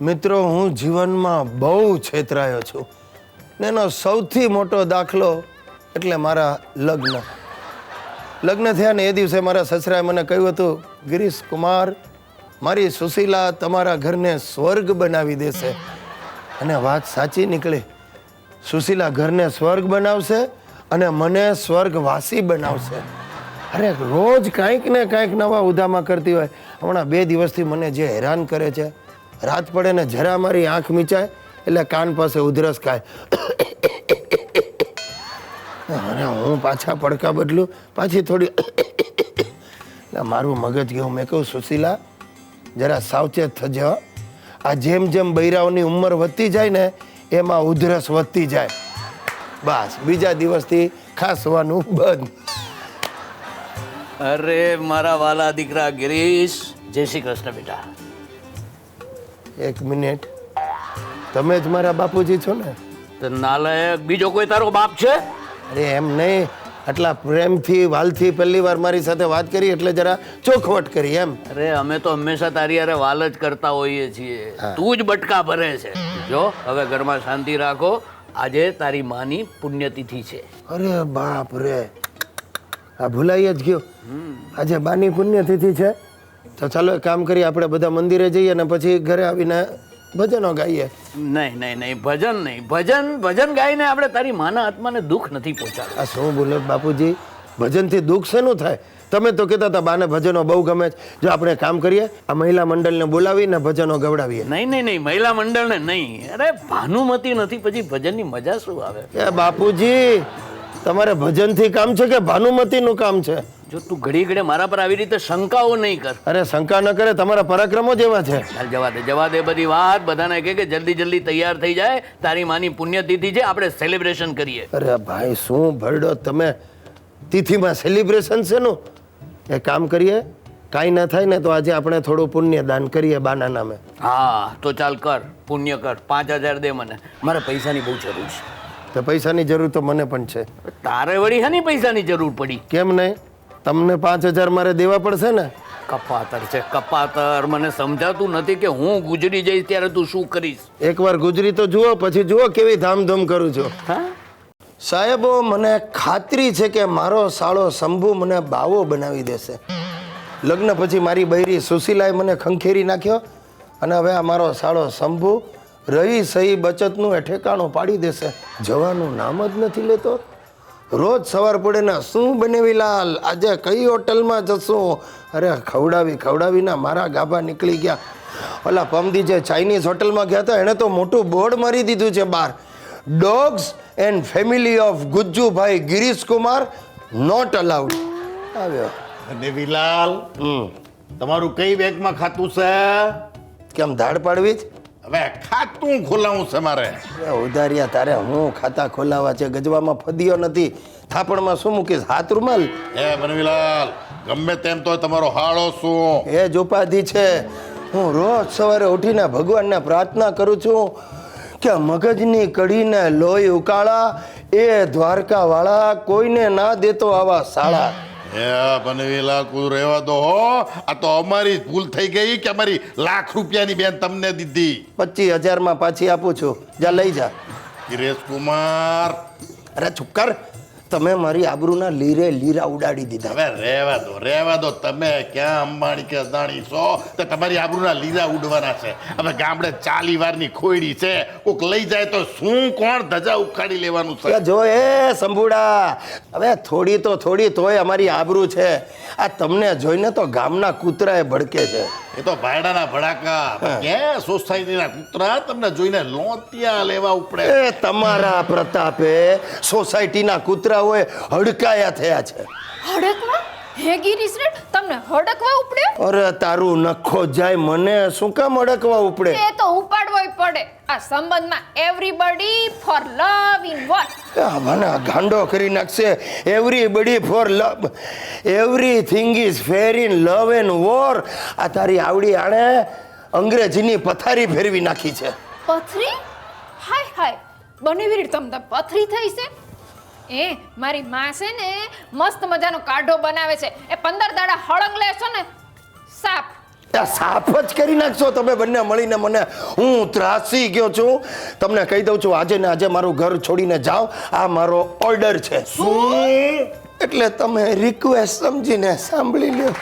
મિત્રો, હું જીવનમાં બહુ છેતરાયો છું ને એનો સૌથી મોટો દાખલો એટલે મારા લગ્ન થયા ને એ દિવસે મારા સસરાએ મને કહ્યું હતું, ગિરીશ કુમાર, મારી સુશીલા તમારા ઘરને સ્વર્ગ બનાવી દેશે. અને વાત સાચી નીકળી. સુશીલા ઘરને સ્વર્ગ બનાવશે અને મને સ્વર્ગવાસી બનાવશે. અરે રોજ કાંઈક ને કાંઈક નવા ઉધામાં કરતી હોય. હમણાં 2 દિવસથી મને જે હેરાન કરે છે, રાત પડે ને જરા મારી આંખ મીચાય એટલે કાન પાસે ઉધરસ ખાય. અને હું પાછા પડકા બદલું, પાછી થોડી મારું મગજ ગયું. મેં કહ્યું, સુશીલા જરા સાવચેત થજો. આ જેમ જેમ બૈરાઓની ઉંમર વધતી જાય ને એમાં ઉધરસ વધતી જાય. બસ બીજા દિવસથી ખાસવાનું બંધ. અરે મારા વાલા દીકરા ગિરીશ, જય શ્રી કૃષ્ણ બેટા. 1 મિનિટ, તમે જ મારા બાપુજી છો ને? તો નાલાયક, બીજો કોઈ તારો બાપ છે? અરે એમ નહીં, આટલા પ્રેમથી વાલથી પહેલી વાર મારી સાથે વાત કરી એટલે જરા ચોખવટ કરી એમ. અરે અમે તો હંમેશા તારી હારે વાલ જ કરતા હોઈએ છીએ. તું જ બટકા ભરે છે. જો હવે ઘરમાં શાંતિ રાખો. આજે તારી માની પુણ્યતિથિ છે. અરે બાપ રે, આ ભૂલાઈ જ ગયો. આજે બાની પુણ્યતિથિ છે. તો ચાલો એક કામ કરીએ, આપણે બધા મંદિરે જઈએ અને પછી ઘરે આવીને ભજનો ગાઈએ. નહીં નહીં નહીં, ભજન નહીં. ભજન ગાઈને આપણે તારી માના આત્માને દુઃખ નથી પહોંચાડવું. આ શું બોલો બાપુજી, ભજનથી દુઃખ શેનું થાય? તમે તો કહેતા હતા બાને ભજનો બહુ ગમે છે. જો આપણે કામ કરીએ, આ મહિલા મંડળને બોલાવીને ભજનો ગવડાવીએ. નહીં, મહિલા મંડળને નહીં. અરે ભાનુમતી નથી, પછી ભજનની મજા શું આવે? એ બાપુજી, તમારે ભજનથી કામ છે કે ભાનુમતીનું કામ છે? જો તું ઘડી મારા પર આવી રીતે શંકાઓ નહીં કર. અરે શંકા ન કરે, તમારા પરાક્રમો જેવા છે. ચાલ જવા દે બધી વાત. બધાને કહે કે જલ્દી તૈયાર થઈ જાય. તારી માની પુણ્યતિથિ છે, આપણે સેલિબ્રેશન કરીએ. અરે ભાઈ, શું ભરડો તમે! તિથિમાં સેલિબ્રેશન છે નું? એ કામ કરીએ, કાંઈ ના થાય ને તો આજે આપણે થોડું પુણ્ય દાન કરીએ બાના નામે. હા તો ચાલ કર, પુણ્ય કર. 5000 દે મને, મારે પૈસાની બહુ જરૂર છે. તો પૈસાની જરૂર તો મને પણ છે. તારે વળી હાની પૈસાની જરૂર પડી? કેમ નહીં? તમને 5000 મારે દેવા પડશે ને? કપાતર છે કપાતર. મને સમજાતું નથી કે હું ગુજરી જઈશ ત્યારે તું શું કરીશ. એકવાર ગુજરી તો જુઓ, પછી જુઓ કેવી ધામધૂમ કરું છું. હા સાહેબો, મને ખાતરી છે કે મારો સાળો શંભુ મને બાવો બનાવી દેશે. લગ્ન પછી મારી બૈરી સુશીલાએ મને ખંખેરી નાખ્યો અને હવે આ મારો સાળો શંભુ રહી સહી બચતનું ઠેકાણું પાડી દેશે. જવાનું નામ જ નથી લેતો. રોજ સવાર પડે ને, શું બનેવી લાલ, આજે કઈ હોટલમાં જશું? અરે ખવડાવીના મારા ગાભા નીકળી ગયા. ઓલા પમદી જે ચાઇનીઝ હોટલમાં ગયા હતા એણે તો મોટું બોર્ડ મારી દીધું છે બહાર, dogs and family of Gujjubhai Girish Kumar not allowed. આવ્યો દેવીલાલ, તમારું કઈ બેંકમાં ખાતું છે? કેમ ધાડ પાડવી જ? હવે ખાતું ખોલાવું છે મારે. ઉધારિયા, તારે હું ખાતા ખોલાવા છે? ગજવામાં ફદીયો નથી, થાપણમાં શું મૂકીશ? હાથ રૂમાલ? એ બનવીલાલ, ગમે તેમ તો તમારો હાળો શું? એ જ ઉપાધિ છે. હું રોજ સવારે ઉઠીને ભગવાનને પ્રાર્થના કરું છું કે મગજની કઢીને લોહી ઉકાળા, એ દ્વારકા વાળા કોઈને ના દેતો આવા સાળા. એ બનવીલાલ, કુલ રહેવા દો હો. આ તો અમારી ભૂલ થઈ ગઈ કે અમારી લાખ રૂપિયાની બેન તમને દીધી. 25000 પાછી આપું છું, જા લઈ જા. ગિરીશ કુમાર, અરે ચૂપ કર, તમે મારી આબરૂના લીરા ઉડાડી દીધા. હવે રહેવા દો. તમે ક્યાં અંબાણી કે અદાણી છો તો તમારી આબરૂના લીરા ઉડવાના છે. હવે ગામડે 40 વારની ખોયડી છે, કોક લઈ જાય તો શું, કોણ ધજા ઉખાડી લેવાનું છે? જો એ સંભુડા, હવે થોડી તોય અમારી આબરૂ છે. આ તમને જોઈને તો ગામના કૂતરાએ ભડકે છે. એ તો ભાયડાના ભડાકા. ક્યાં સોસાયટીના કૂતરા તમને જોઈને લોટિયા લેવા ઉપડે. એ તમારા પ્રતાપે સોસાયટીના કૂતરા હોય હડકાયા થયા છે. હડકવા? હે ગિરીશ રે, તમને હડકવા ઉપડ્યો? અરે તારું નખો જાય, મને શું કામ હડકવા ઉપડે? એ તો ઉપાડવોય પડે. આ સંબંધમાં everybody for love in war. મને ગાંડો કરી નાખશે. Everybody for love, everything is fair in love and war. આ તારી આવડી આણે અંગ્રેજીની પથારી ફેરવી નાખી છે. પથરી? હાય બનેવીર તમને પથરી થઈ છે? એ મારી માં છે ને મસ્ત મજાનો કાઢો બનાવે છે. એ 15 દાડા હળંગ લેશો ને સાપ. આ સાફ જ કરી નાખશો તમે બંને મળીને મને. હું ત્રાસી ગયો છું. તમને કહી દઉં છું, આજે ને આજે મારું ઘર છોડીને જાઓ. આ મારો ઓર્ડર છે. શું? એટલે તમે રિક્વેસ્ટ સમજીને સાંભળી લ્યો.